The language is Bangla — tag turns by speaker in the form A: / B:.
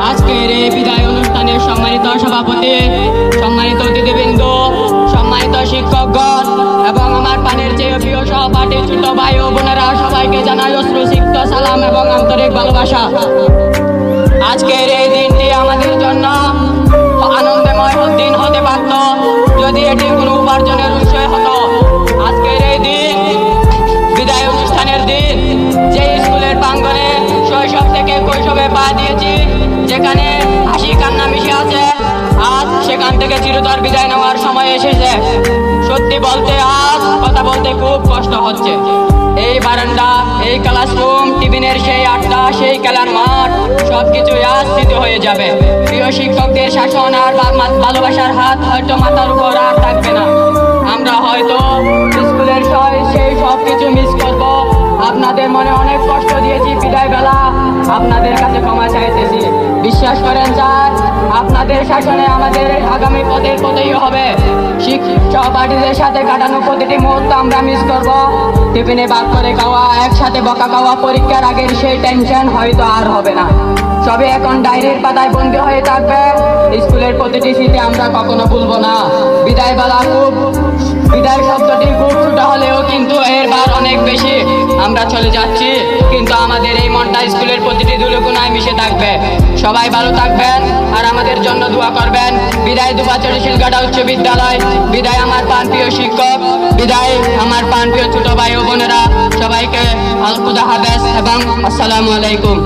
A: আজকের এই বিদায় অনুষ্ঠানের সম্মানিত সভাপতি, সম্মানিত অতিথিবৃন্দ, সম্মানিত শিক্ষকগণ এবং আমার পানের চেয়ে প্রিয় সহপাঠী ছোট ভাই ও বোনেরা, সবাইকে জানাই অশ্রুসিক্ত সালাম এবং আন্তরিক ভালোবাসা। আজকের এই দিনটি আমাদের জন্য আনন্দময় দিন হতে পারত যদি এটি কোনো উপার্জনের উৎস হতো। আজকের এই দিন বিদায় অনুষ্ঠানের দিন, যে স্কুলের প্রাঙ্গণে শৈশব থেকে কৈশোরে পা দিয়েছি, যেখানে হাসি কান্না মিশে আছে, আজ সেখান থেকে চিরতর বিদায় নেওয়ার সময় এসেছে। সত্যি বলতে আজ কথা বলতে খুব কষ্ট হচ্ছে। এই বারান্দা, এই ক্লাসরুম, টিফিনের সেই আড্ডা, সেই খেলার মাঠ, সবকিছু আজ স্মৃতি হয়ে যাবে। প্রিয় শিক্ষকদের শাসন আর ভালোবাসার হাত হয়তো মাথার উপর আর থাকবে না। আমরা হয়তো স্কুলের সেই সব কিছু মিস করব। আপনাদের মনে অনেক কষ্ট দিয়েছি বিদায় বেলা, আপনাদের কাছে ক্ষমা চাইতেছি। বিশ্বাস করেন স্যার, আপনাদের শাসনে আমাদের আগামী পথের পথেই হবে। সহপাঠীদের সাথে কাটানো প্রতিটি মুহূর্ত আমরা মিস করব। টিফিনে ভাগ করে খাওয়া, একসাথে বকা খাওয়া, পরীক্ষার আগের সেই টেনশন হয়তো আর হবে না। সবে এখন ডায়েরির পাতায় বন্দী হয়ে থাকবে। স্কুলের প্রতিটি স্মৃতি আমরা কখনো ভুলবো না। বিদায় শব্দটি খুব ছোট হলেও কিন্তু এর বার অনেক বেশি। আমরা চলে যাচ্ছি, কিন্তু আমাদের এই মনটা স্কুলের প্রতিটি দুলুকুনায় মিশে থাকবে। সবাই ভালো থাকবেন আর আমাদের জন্য দোয়া করবেন। বিদায় দুপাচড়ি শিলগাটা উচ্চ বিদ্যালয়, বিদায় আমার প্রাণপ্রিয় শিক্ষক, বিদায় আমার প্রাণপ্রিয় ছোট ভাই ও বোনেরা, সবাইকে খুদা হাফেজ এবং আসসালামু আলাইকুম।